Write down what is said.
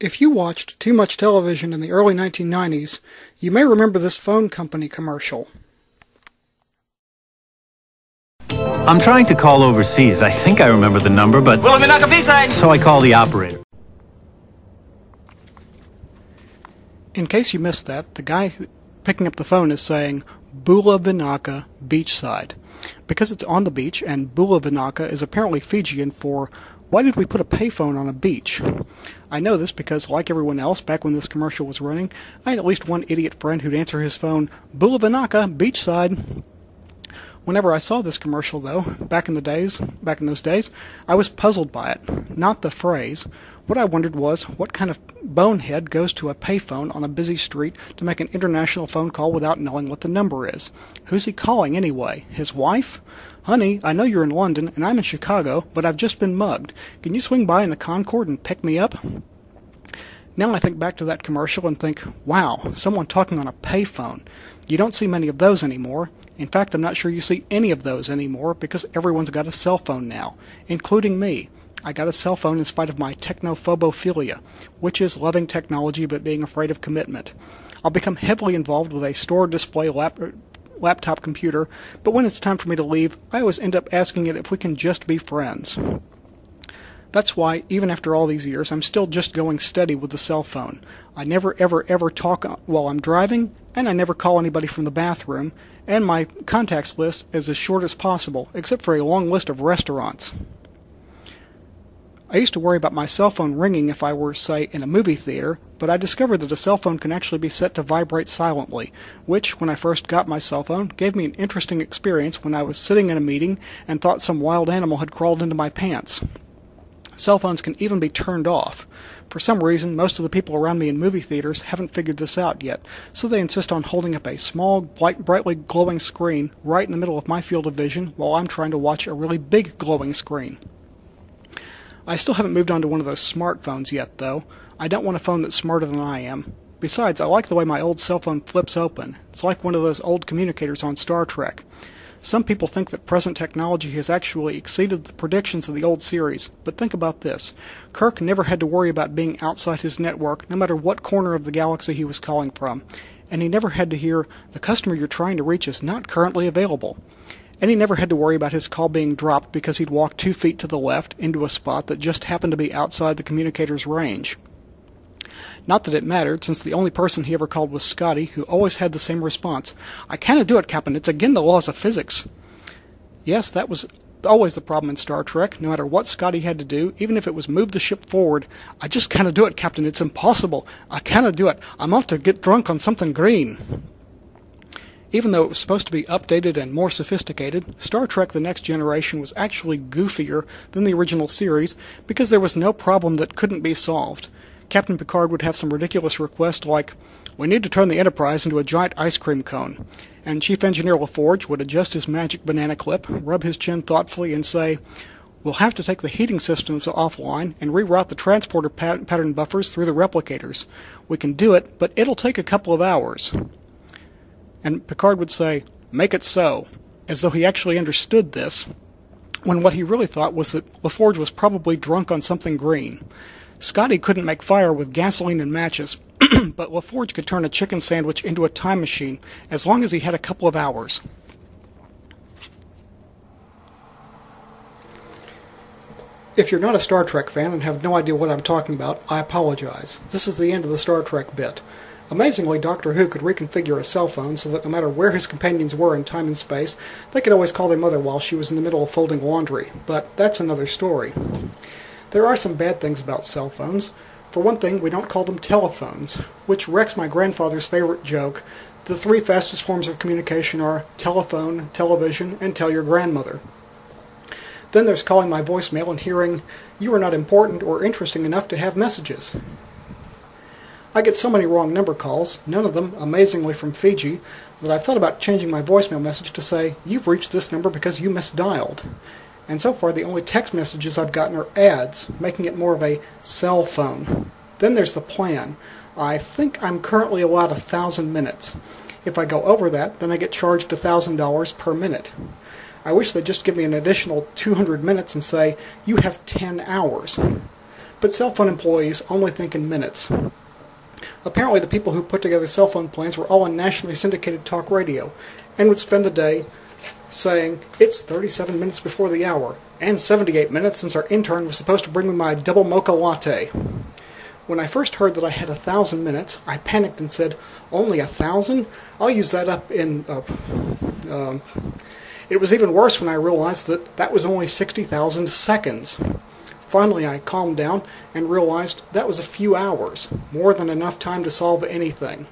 If you watched too much television in the early 1990s, you may remember this phone company commercial. I'm trying to call overseas. I think I remember the number, but... So I call the operator. In case you missed that, the guy picking up the phone is saying, Bula Vinaka Beachside, because it's on the beach, and Bula Vinaka is apparently Fijian for, why did we put a payphone on a beach? I know this because, like everyone else, back when this commercial was running, I had at least one idiot friend who'd answer his phone, Bula Vinaka Beachside. Whenever I saw this commercial, though, back in those days, I was puzzled by it, not the phrase. What I wondered was, what kind of bonehead goes to a payphone on a busy street to make an international phone call without knowing what the number is? Who's he calling anyway? His wife? Honey, I know you're in London, and I'm in Chicago, but I've just been mugged. Can you swing by in the Concorde and pick me up? Now I think back to that commercial and think, wow, someone talking on a payphone. You don't see many of those anymore. In fact, I'm not sure you see any of those anymore because everyone's got a cell phone now, including me. I got a cell phone in spite of my technophobophilia, which is loving technology but being afraid of commitment. I'll become heavily involved with a store display laptop computer, but when it's time for me to leave, I always end up asking it if we can just be friends. That's why, even after all these years, I'm still just going steady with the cell phone. I never ever talk while I'm driving, and I never call anybody from the bathroom, and my contacts list is as short as possible, except for a long list of restaurants. I used to worry about my cell phone ringing if I were, say, in a movie theater, but I discovered that a cell phone can actually be set to vibrate silently, which, when I first got my cell phone, gave me an interesting experience when I was sitting in a meeting and thought some wild animal had crawled into my pants. Cell phones can even be turned off. For some reason, most of the people around me in movie theaters haven't figured this out yet, so they insist on holding up a small, brightly glowing screen right in the middle of my field of vision while I'm trying to watch a really big glowing screen. I still haven't moved on to one of those smartphones yet, though. I don't want a phone that's smarter than I am. Besides, I like the way my old cell phone flips open. It's like one of those old communicators on Star Trek. Some people think that present technology has actually exceeded the predictions of the old series, but think about this. Kirk never had to worry about being outside his network, no matter what corner of the galaxy he was calling from. And he never had to hear, the customer you're trying to reach is not currently available. And he never had to worry about his call being dropped because he'd walked 2 feet to the left into a spot that just happened to be outside the communicator's range. Not that it mattered, since the only person he ever called was Scotty, who always had the same response. I can't do it, Captain. It's against the laws of physics. Yes, that was always the problem in Star Trek. No matter what Scotty had to do, even if it was move the ship forward, I just can't do it, Captain. It's impossible. I can't do it. I'm off to get drunk on something green. Even though it was supposed to be updated and more sophisticated, Star Trek The Next Generation was actually goofier than the original series because there was no problem that couldn't be solved. Captain Picard would have some ridiculous request like, we need to turn the Enterprise into a giant ice cream cone. And Chief Engineer LaForge would adjust his magic banana clip, rub his chin thoughtfully, and say, we'll have to take the heating systems offline and reroute the transporter pattern buffers through the replicators. We can do it, but it'll take a couple of hours. And Picard would say, make it so, as though he actually understood this, when what he really thought was that LaForge was probably drunk on something green. Scotty couldn't make fire with gasoline and matches, but LaForge could turn a chicken sandwich into a time machine as long as he had a couple of hours. If you're not a Star Trek fan and have no idea what I'm talking about, I apologize. This is the end of the Star Trek bit. Amazingly, Doctor Who could reconfigure a cell phone so that no matter where his companions were in time and space, they could always call their mother while she was in the middle of folding laundry. But that's another story. There are some bad things about cell phones. For one thing, we don't call them telephones, which wrecks my grandfather's favorite joke. The 3 fastest forms of communication are telephone, television, and tell your grandmother. Then there's calling my voicemail and hearing, you are not important or interesting enough to have messages. I get so many wrong number calls, none of them, amazingly, from Fiji, that I've thought about changing my voicemail message to say, you've reached this number because you misdialed. And so far the only text messages I've gotten are ads, making it more of a cell phone. Then there's the plan. I think I'm currently allowed 1,000 minutes. If I go over that, then I get charged $1,000 per minute. I wish they'd just give me an additional 200 minutes and say, you have 10 hours. but cell phone employees only think in minutes. Apparently the people who put together cell phone plans were all on nationally syndicated talk radio, and would spend the day saying, "It's 37 minutes before the hour, and 78 minutes since our intern was supposed to bring me my double mocha latte." When I first heard that I had 1,000 minutes, I panicked and said, "Only 1,000? I'll use that up in..." It was even worse when I realized that that was only 60,000 seconds. Finally, I calmed down and realized that was a few hours, more than enough time to solve anything.